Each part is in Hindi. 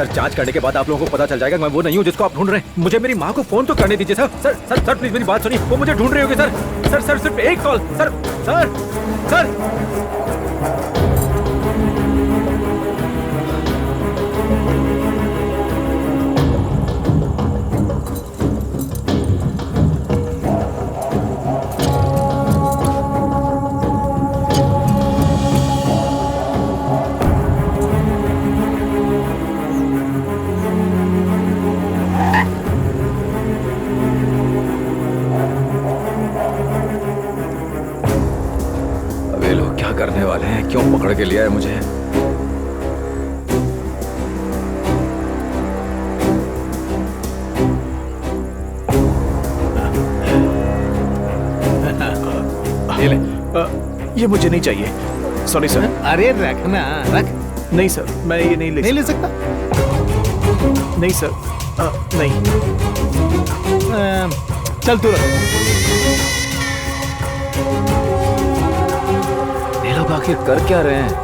सर जांच करने के बाद आप लोगों को पता चल जाएगा मैं वो नहीं हूँ जिसको आप ढूंढ रहे हैं। मुझे मेरी माँ को फोन तो करने दीजिए sir. Sir sir sir please मेरी बात सुनिए, वो मुझे ढूंढ रही होगी सर। सर सर सिर्फ एक कॉल सर। सर सर करने वाले हैं, क्यों पकड़ के लिया है मुझे? ये ले। ये मुझे नहीं चाहिए, सॉरी सर। अरे रखना रख। नहीं सर, मैं ये नहीं ले सकता। नहीं सर, नहीं। चल तू रख। ये लोग आखिर कर क्या रहे हैं?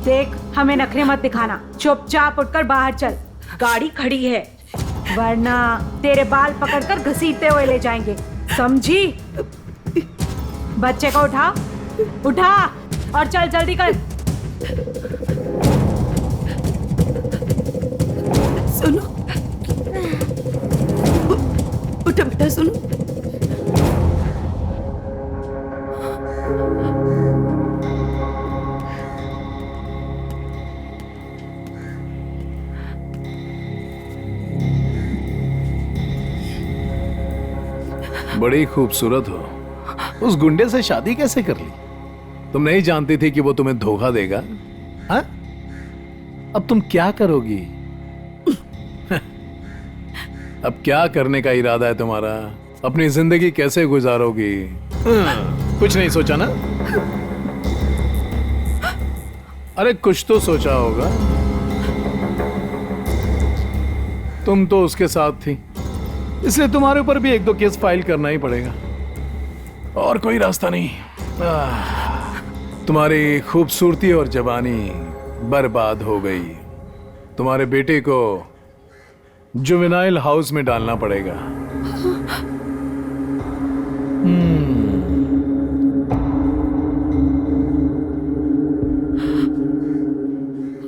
देख, हमें नखरे मत दिखाना, चुपचाप उठकर बाहर चल। गाड़ी खड़ी है, वरना तेरे बाल पकड़कर घसीटते हुए ले जाएंगे, समझी? बच्चे को उठा, उठा और चल जल्दी कर। सुनो, उठो बेटा, सुनो। बड़ी खूबसूरत हो। उस गुंडे से शादी कैसे कर ली? तुम नहीं जानती थी कि वो तुम्हें धोखा देगा? हाँ? अब तुम क्या करोगी? अब क्या करने का इरादा है तुम्हारा? अपनी जिंदगी कैसे गुजारोगी? कुछ नहीं सोचा ना? अरे कुछ तो सोचा होगा। तुम तो उसके साथ थी, इसलिए तुम्हारे ऊपर भी एक दो केस फाइल करना ही पड़ेगा, और कोई रास्ता नहीं। तुम्हारी खूबसूरती और जवानी बर्बाद हो गई। तुम्हारे बेटे को जुवेनाइल हाउस में डालना पड़ेगा।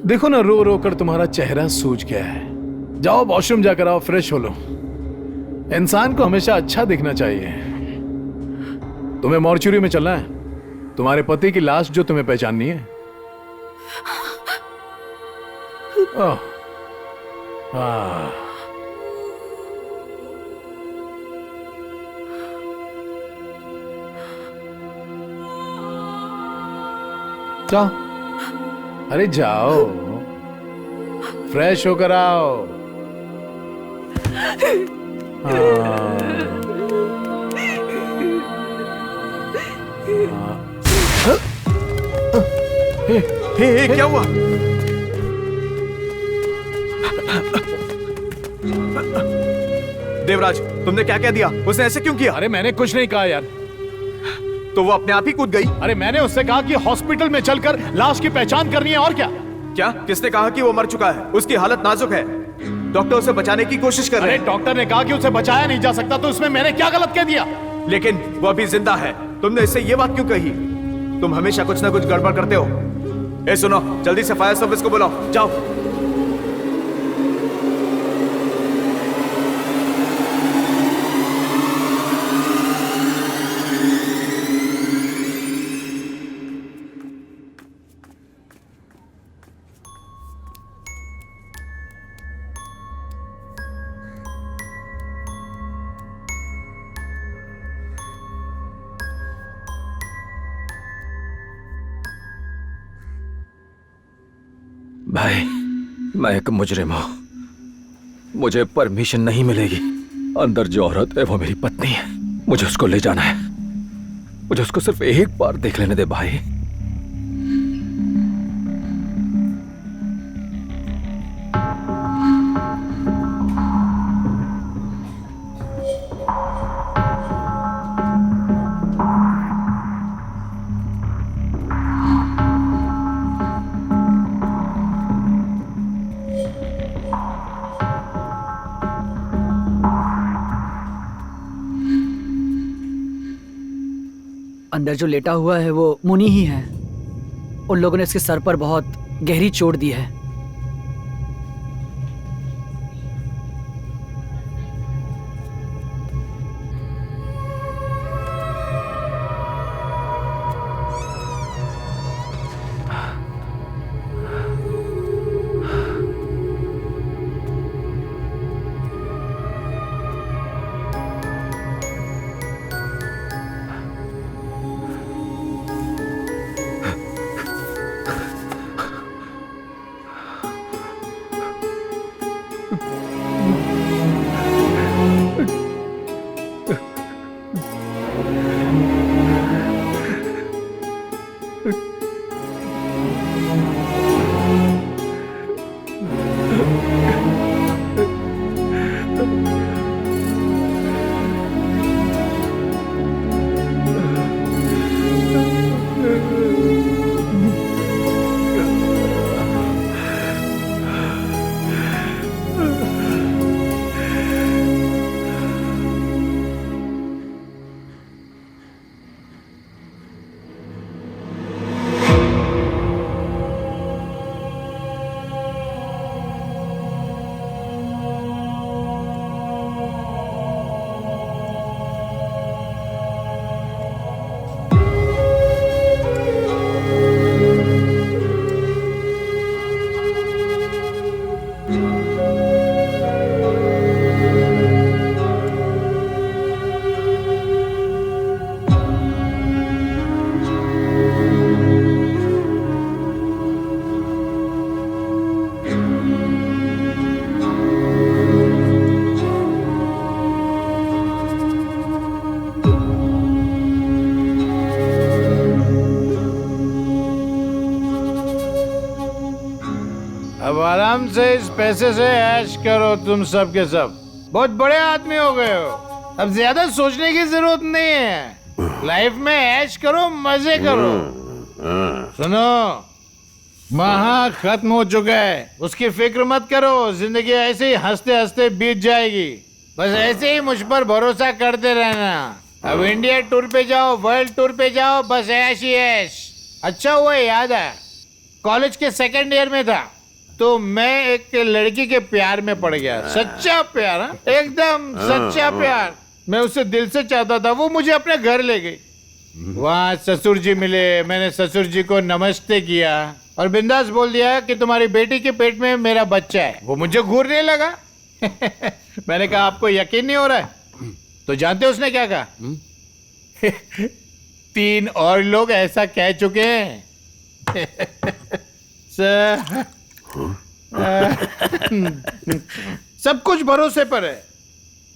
देखो ना, रो रो कर तुम्हारा चेहरा सूज गया है। जाओ वॉशरूम जाकर आओ, फ्रेश हो लो। इंसान को हमेशा अच्छा दिखना चाहिए। तुम्हें मॉर्चुरी में चलना है, तुम्हारे पति की लाश जो तुम्हें पहचाननी है। ओह, जाओ, अरे जाओ, फ्रेश होकर आओ। हे, क्या हुआ? देवराज, तुमने क्या कह दिया? उसने ऐसे क्यों किया? अरे मैंने कुछ नहीं कहा यार। तो वो अपने आप ही कूद गई? अरे मैंने उससे कहा कि हॉस्पिटल में चलकर लाश की पहचान करनी है, और क्या? क्या? किसने कहा कि वो मर चुका है? उसकी हालत नाजुक है, डॉक्टर उसे बचाने की कोशिश कर रहे हैं। डॉक्टर ने कहा कि उसे बचाया नहीं जा सकता, तो उसमें मैंने क्या गलत कह दिया? लेकिन वो अभी जिंदा है, तुमने इससे ये बात क्यों कही? तुम हमेशा कुछ ना कुछ गड़बड़ करते हो। ए सुनो, जल्दी से फायर सर्विस को बुलाओ, जाओ। भाई, मैं एक मुजरिम हूं। मुझे परमिशन नहीं मिलेगी। अंदर जो औरत है वो मेरी पत्नी है। मुझे उसको ले जाना है। मुझे उसको सिर्फ एक बार देख लेने दे भाई। अंदर जो लेटा हुआ है वो मुनि ही है। उन लोगों ने इसके सर पर बहुत गहरी चोट दी है। अब आराम से इस पैसे से ऐश करो तुम सब के सब। बहुत बड़े आदमी हो गए हो, अब ज्यादा सोचने की जरूरत नहीं है। लाइफ में ऐश करो, मजे करो। सुनो, महा खत्म हो चुका है, उसकी फिक्र मत करो। जिंदगी ऐसे ही हंसते हंसते बीत जाएगी। बस ऐसे ही मुझ पर भरोसा करते रहना। अब इंडिया टूर पे जाओ, वर्ल्ड टूर पे जाओ, बस ऐश ही ऐश। अच्छा हुआ याद है, कॉलेज के सेकंड ईयर में था तो मैं एक लड़की के प्यार में पड़ गया। सच्चा प्यार, हाँ? एकदम सच्चा प्यार। मैं उसे दिल से चाहता था, वो मुझे अपने घर ले गई। वहाँ ससुर जी मिले, मैंने ससुर जी को नमस्ते किया और बिंदास बोल दिया कि तुम्हारी बेटी के पेट में मेरा बच्चा है। वो मुझे घूरने लगा। मैंने कहा आपको यकीन नहीं हो रहा है? तो जानते हो उसने क्या कहा? 3 और लोग ऐसा कह चुके हैं। सब कुछ भरोसे पर है।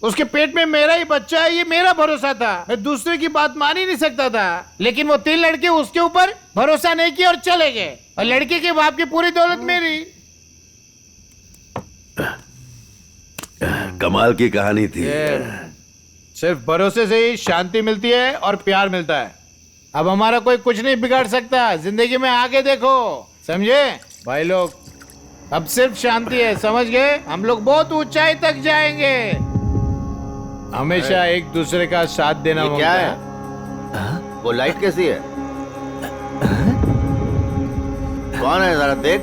उसके पेट में मेरा ही बच्चा है, ये मेरा भरोसा था। मैं दूसरे की बात मान ही नहीं सकता था। लेकिन वो 3 लड़के उसके ऊपर भरोसा नहीं किए और चले गए, और लड़के के बाप की पूरी दौलत मेरी। कमाल की कहानी थी। सिर्फ भरोसे से ही शांति मिलती है और प्यार मिलता है। अब हमारा कोई कुछ नहीं बिगाड़ सकता। जिंदगी में आगे देखो, समझे भाई लोग? अब सिर्फ शांति है, समझ गए? हम लोग बहुत ऊंचाई तक जाएंगे। हमेशा एक दूसरे का साथ देना ये क्या है? वो लाइट कैसी है? कौन है जरा देख।